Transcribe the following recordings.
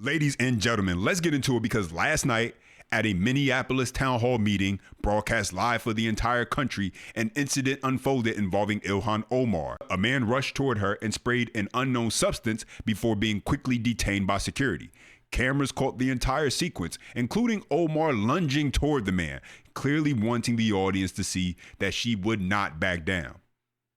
Ladies and gentlemen, let's get into it because last night at a Minneapolis town hall meeting broadcast live for the entire country, an incident unfolded involving Ilhan Omar. A man rushed toward her and sprayed an unknown substance before being quickly detained by security. Cameras caught the entire sequence, including Omar lunging toward the man, clearly wanting the audience to see that she would not back down.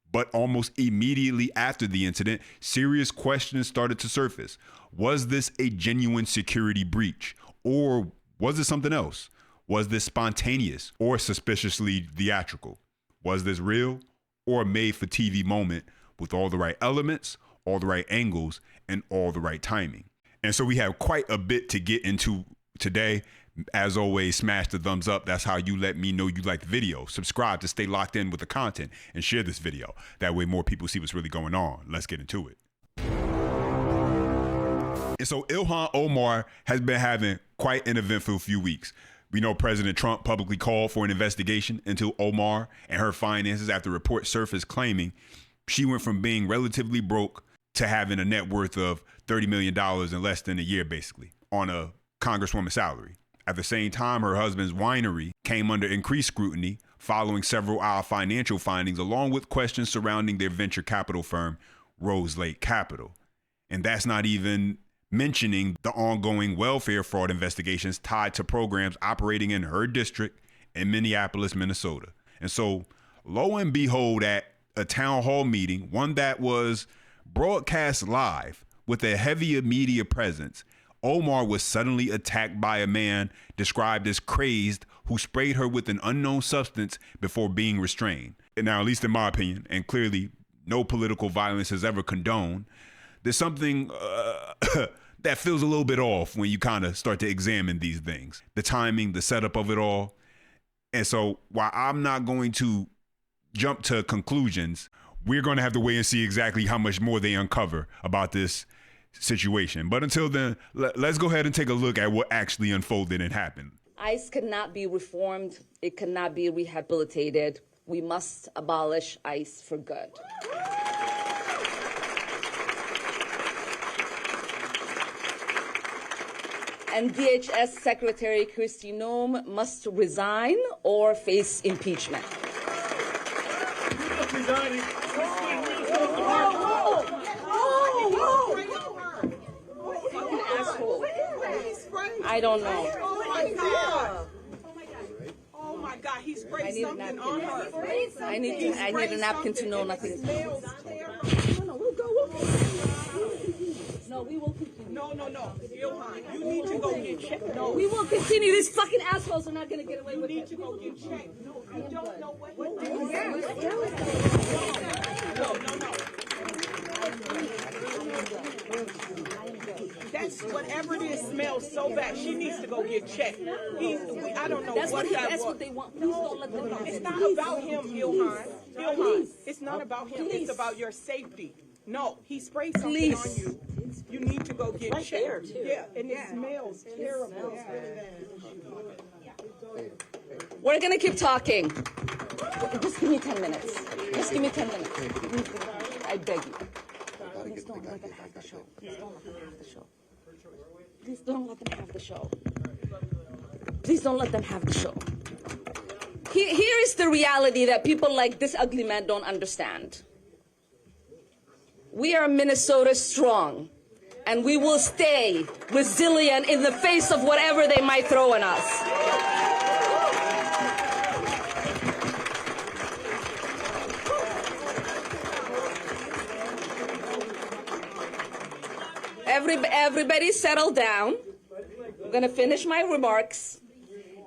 But almost immediately after the incident, serious questions started to surface. Was this a genuine security breach? Or was it something else? Was this spontaneous or suspiciously theatrical? Was this real or a made-for-TV moment with all the right elements, all the right angles, and all the right timing? And so we have quite a bit to get into today. As always, smash the thumbs up. That's how you let me know you like the video. Subscribe to stay locked in with the content and share this video. That way more people see what's really going on. Let's get into it. And so Ilhan Omar has been having quite an eventful few weeks. We know President Trump publicly called for an investigation into Omar and her finances after reports surfaced claiming she went from being relatively broke to having a net worth of $30 million in less than a year, basically, on a congresswoman's salary. At the same time, her husband's winery came under increased scrutiny following several financial findings, along with questions surrounding their venture capital firm, Rose Lake Capital. And that's not even mentioning the ongoing welfare fraud investigations tied to programs operating in her district in Minneapolis, Minnesota. And so, lo and behold, at a town hall meeting, one that was broadcast live with a heavier media presence, Omar was suddenly attacked by a man described as crazed who sprayed her with an unknown substance before being restrained. And now, at least in my opinion, and clearly no political violence is ever condoned, there's something that feels a little bit off when you kind of start to examine these things. The timing, the setup of it all. And so while I'm not going to jump to conclusions, we're going to have to wait and see exactly how much more they uncover about this situation. But until then, let's go ahead and take a look at what actually unfolded and happened. ICE cannot be reformed. It cannot be rehabilitated. We must abolish ICE for good. And DHS Secretary Kristi Noem must resign or face impeachment. Resigning. I don't know. Oh my God, he sprayed something on her. I need a napkin to know nothing. No, we will continue. No. Ilhan, you need to go get checked. No. We will continue. These fucking assholes are not going to get away with it. You need to go get checked. No, I don't know what you're doing. No. That's whatever it is smells so bad. She needs to go get checked. I don't know that's what that That's was. what they want. Please don't let them know. It's not about him, Ilhan. Ilhan, it's not about him. It's about your safety. No, he sprayed something on you. You need to go get checked. Yeah, and it smells terrible. We're going to keep talking. Just give me 10 minutes. Just give me 10 minutes. I beg you. Please don't let them have the show. Please don't let them have the show. Please don't let them have the show. Here is the reality that people like this ugly man don't understand. We are Minnesota strong, and we will stay resilient in the face of whatever they might throw at us. Everybody settle down. I'm going to finish my remarks.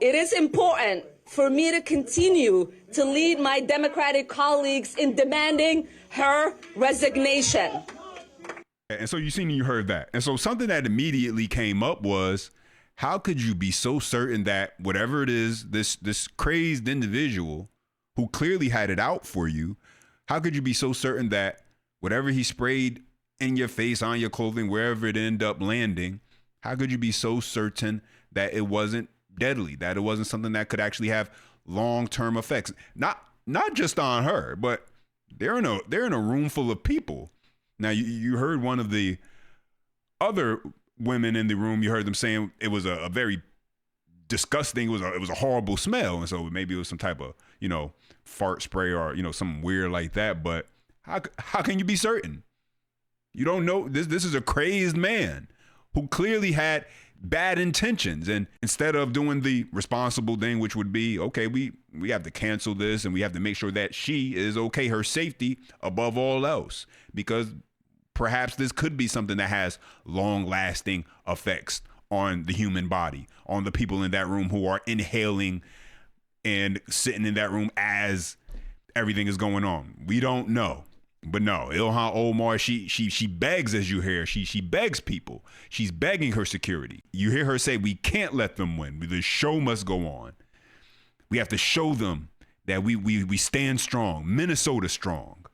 It is important for me to continue to lead my Democratic colleagues in demanding her resignation. And so you heard that. And so something that immediately came up was, how could you be so certain that whatever it is, this crazed individual who clearly had it out for you, how could you be so certain that whatever he sprayed in your face, on your clothing, wherever it ended up landing, how could you be so certain that it wasn't deadly, that it wasn't something that could actually have long-term effects? Not just on her, but they're in a room full of people. Now, you heard one of the other women in the room, you heard them saying it was a very disgusting, it was a horrible smell. And so maybe it was some type of, fart spray or, something weird like that. But how can you be certain? You don't know. This is a crazed man who clearly had bad intentions. And instead of doing the responsible thing, which would be, okay, we have to cancel this and we have to make sure that she is okay, her safety above all else, because perhaps this could be something that has long lasting effects on the human body, on the people in that room who are inhaling and sitting in that room as everything is going on. We don't know. But no, Ilhan Omar, she begs, as you hear, she begs people. She's begging her security. You hear her say, we can't let them win. The show must go on. We have to show them that we stand strong, Minnesota strong.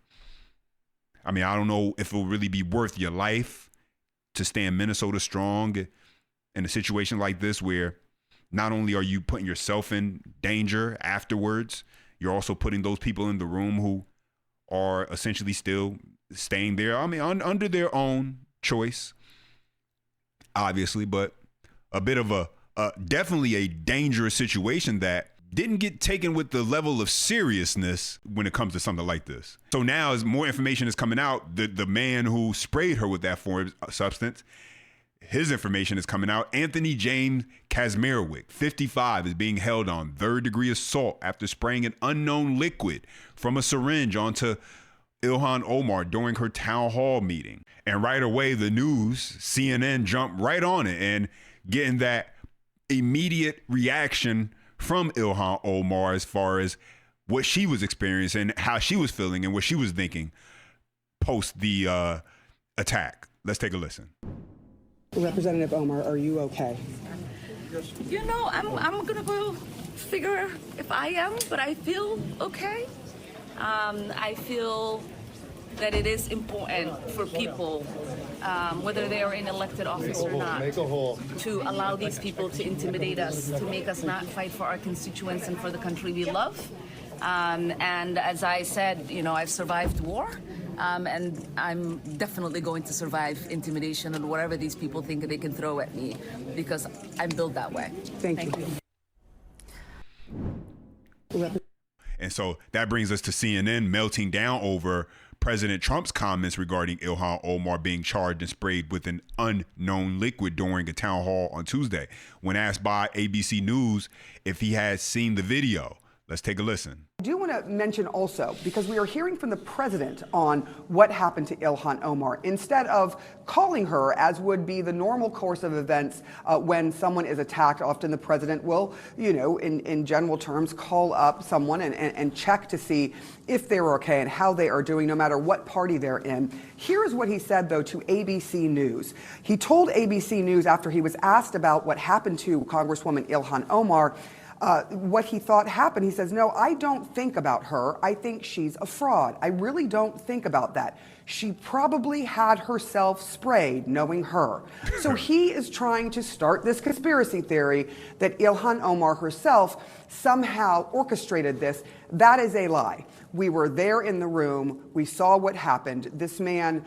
I mean, I don't know if it'll really be worth your life to stand Minnesota strong in a situation like this, where not only are you putting yourself in danger afterwards, you're also putting those people in the room who are essentially still staying there. I mean, under their own choice, obviously, but a bit of a definitely a dangerous situation that didn't get taken with the level of seriousness when it comes to something like this. So now, as more information is coming out, the man who sprayed her with that foreign substance, his information is coming out. Anthony James Kazmierewicz, 55, is being held on third-degree assault after spraying an unknown liquid from a syringe onto Ilhan Omar during her town hall meeting. And right away, the news, CNN, jumped right on it and getting that immediate reaction from Ilhan Omar as far as what she was experiencing, how she was feeling, and what she was thinking post the attack. Let's take a listen. Representative Omar, are you okay? I'm gonna go figure if I am, but I feel okay. I feel that it is important for people, whether they are in elected office or not, to allow these people to intimidate us, to make us not fight for our constituents and for the country we love. And as I said, I've survived war. And I'm definitely going to survive intimidation and whatever these people think they can throw at me, because I'm built that way. Thank you. And so that brings us to CNN melting down over President Trump's comments regarding Ilhan Omar being charged and sprayed with an unknown liquid during a town hall on Tuesday. When asked by ABC News if he had seen the video, let's take a listen. I do want to mention also, because we are hearing from the president on what happened to Ilhan Omar, instead of calling her, as would be the normal course of events when someone is attacked, often the president will, in general terms, call up someone and check to see if they're okay and how they are doing, no matter what party they're in. Here is what he said, though, to ABC News. He told ABC News, after he was asked about what happened to Congresswoman Ilhan Omar, what he thought happened. He says, no, I don't think about her. I think she's a fraud. I really don't think about that. She probably had herself sprayed, knowing her. So he is trying to start this conspiracy theory that Ilhan Omar herself somehow orchestrated this. That is a lie. We were there in the room. We saw what happened. This man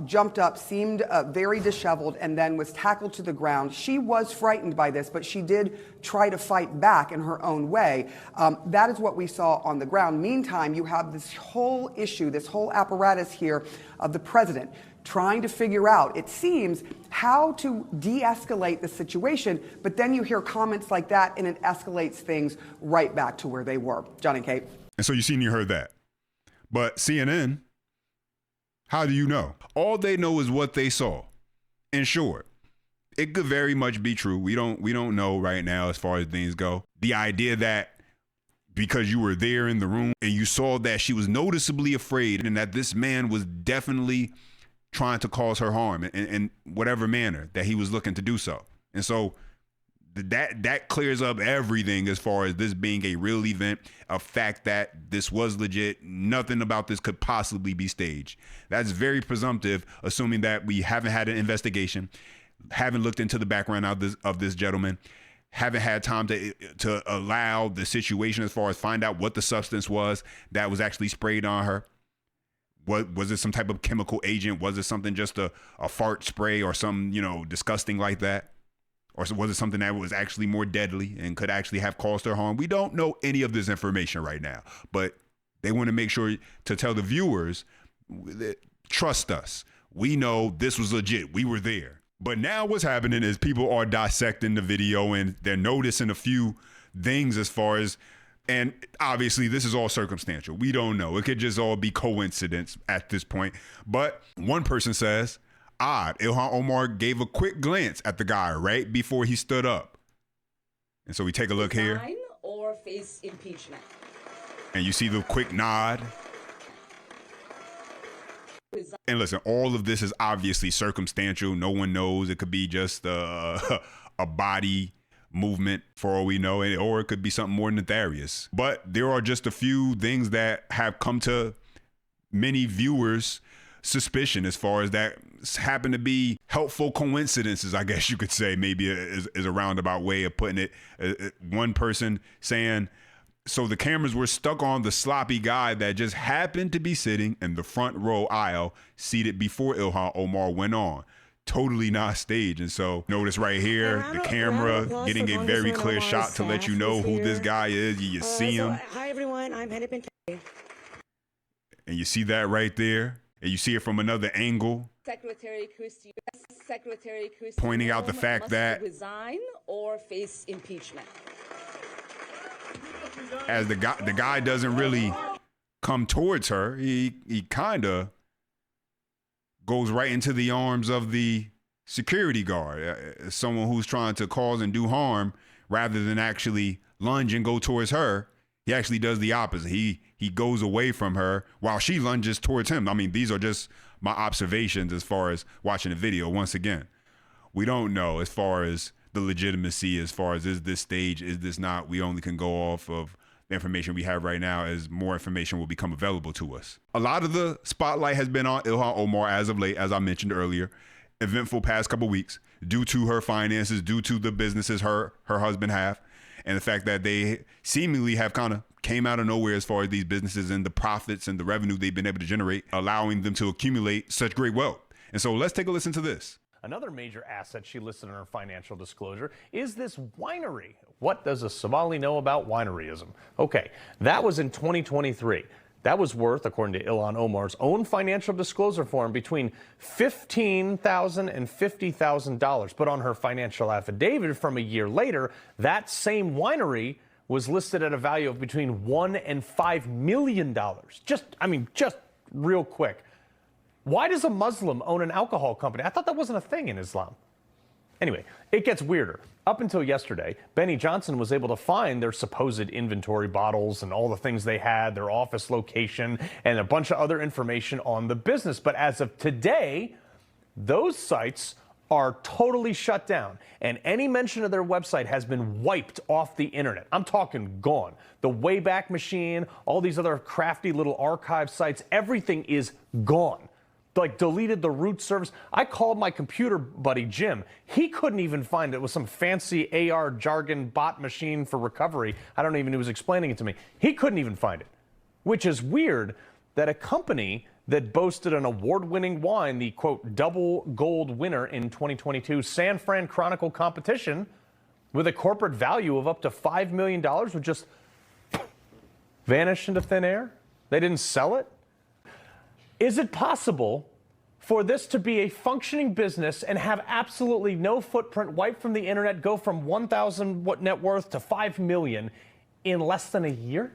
jumped up, seemed very disheveled, and then was tackled to the ground. She was frightened by this, but she did try to fight back in her own way. That is what we saw on the ground. Meantime, you have this whole issue, this whole apparatus here of the president trying to figure out, it seems, how to de-escalate the situation, but then you hear comments like that and it escalates things right back to where they were. John and Kate. And so you heard that. But CNN, how do you know? All they know is what they saw. In short, it could very much be true. We don't know right now as far as things go. The idea that because you were there in the room and you saw that she was noticeably afraid and that this man was definitely trying to cause her harm in whatever manner that he was looking to do so. And so that clears up everything as far as this being a real event, a fact that this was legit. Nothing about this could possibly be staged. That's very presumptive, assuming that we haven't had an investigation, haven't looked into the background of this gentleman, haven't had time to allow the situation as far as find out what the substance was that was actually sprayed on her. What was it? Some type of chemical agent? Was it something just a fart spray or some, disgusting like that? Or was it something that was actually more deadly and could actually have caused her harm? We don't know any of this information right now, but they want to make sure to tell the viewers, trust us. We know this was legit. We were there. But now what's happening is people are dissecting the video and they're noticing a few things as far as, and obviously this is all circumstantial. We don't know. It could just all be coincidence at this point. But one person says, odd, Ilhan Omar gave a quick glance at the guy right before he stood up. And so we take a look here. Resign or face impeachment. And you see the quick nod. And listen, all of this is obviously circumstantial. No one knows. It could be just a body movement for all we know, or it could be something more nefarious. But there are just a few things that have come to many viewers' suspicion as far as that happen to be helpful coincidences, I guess you could say, maybe is a roundabout way of putting it. One person saying, so the cameras were stuck on the sloppy guy that just happened to be sitting in the front row aisle, seated before Ilhan Omar went on. Totally not staged. And so notice right here, the camera getting a very clear shot to let you know who this guy is. You see him. Hi, everyone. I'm Hennepin. And you see that right there. And you see it from another angle. Secretary Christie pointing out the fact that resign or face impeachment. As the guy doesn't really come towards her, he kind of goes right into the arms of the security guard, someone who's trying to cause and do harm rather than actually lunge and go towards her. He actually does the opposite. He goes away from her while she lunges towards him. I mean, these are just my observations as far as watching the video. Once again, we don't know as far as the legitimacy, as far as is this stage, is this not. We only can go off of the information we have right now as more information will become available to us. A lot of the spotlight has been on Ilhan Omar as of late, as I mentioned earlier. Eventful past couple weeks due to her finances, due to the businesses her husband have, and the fact that they seemingly have kind of came out of nowhere as far as these businesses and the profits and the revenue they've been able to generate, allowing them to accumulate such great wealth. And so let's take a listen to this. Another major asset she listed in her financial disclosure is this winery. What does a Somali know about wineryism? Okay, that was in 2023. That was worth, according to Ilhan Omar's own financial disclosure form, between $15,000 and $50,000. But on her financial affidavit from a year later, that same winery was listed at a value of between $1 and $5 million. Just real quick. Why does a Muslim own an alcohol company? I thought that wasn't a thing in Islam. Anyway, it gets weirder. Up until yesterday, Benny Johnson was able to find their supposed inventory bottles and all the things they had, their office location, and a bunch of other information on the business. But as of today, those sites are totally shut down, and any mention of their website has been wiped off the internet. I'm talking gone. The Wayback Machine, all these other crafty little archive sites, everything is gone. Like deleted the root service. I called my computer buddy Jim. He couldn't even find it. It was some fancy AR jargon bot machine for recovery. I don't even know, he was explaining it to me. He couldn't even find it, which is weird that a company that boasted an award-winning wine, the quote double gold winner in 2022 San Fran Chronicle competition, with a corporate value of up to $5 million, would just vanish into thin air. They didn't sell it. Is it possible for this to be a functioning business and have absolutely no footprint, wiped from the internet, go from 1,000 net worth to 5 million in less than a year?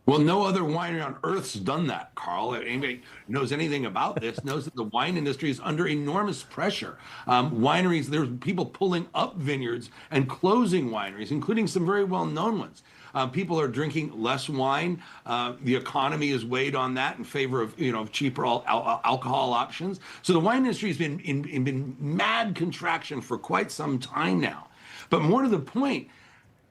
Well, no other winery on earth's done that, Carl. Anybody knows anything about this knows that the wine industry is under enormous pressure. Wineries, there's people pulling up vineyards and closing wineries, including some very well-known ones. People are drinking less wine. The economy is weighed on that in favor of cheaper alcohol options. So the wine industry has been in mad contraction for quite some time now. But more to the point,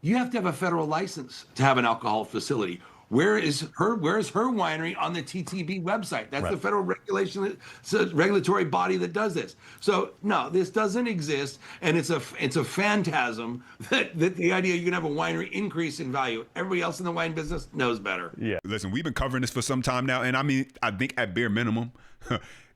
you have to have a federal license to have an alcohol facility. Where's her winery on the TTB website? That's the federal regulatory body that does this. So no, this doesn't exist, and it's a phantasm that the idea you can have a winery increase in value. Everybody else in the wine business knows better. Yeah. Listen, we've been covering this for some time now, and I mean, I think at bare minimum,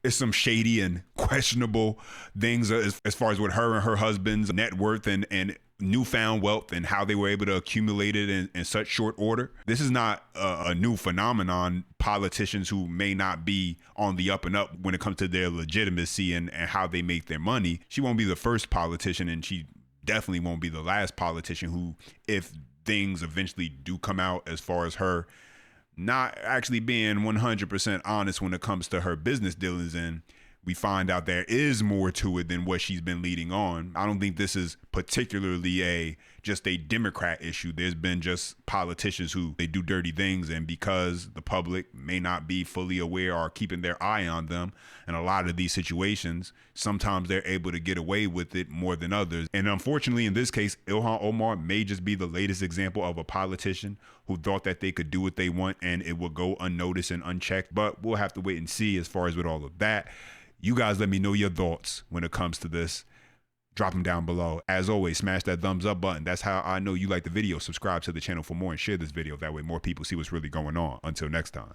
it's some shady and questionable things as far as with her and her husband's net worth and newfound wealth and how they were able to accumulate it in such short order. This is not a new phenomenon. Politicians who may not be on the up and up when it comes to their legitimacy and how they make their money. She won't be the first politician, and she definitely won't be the last politician who, if things eventually do come out as far as her not actually being 100% honest when it comes to her business dealings, and we find out there is more to it than what she's been leading on. I don't think this is particularly just a Democrat issue. There's been just politicians who they do dirty things, and because the public may not be fully aware or keeping their eye on them, in a lot of these situations, sometimes they're able to get away with it more than others. And unfortunately, in this case, Ilhan Omar may just be the latest example of a politician who thought that they could do what they want and it would go unnoticed and unchecked. But we'll have to wait and see as far as with all of that. You guys let me know your thoughts when it comes to this. Drop them down below. As always, smash that thumbs up button. That's how I know you like the video. Subscribe to the channel for more and share this video. That way more people see what's really going on. Until next time.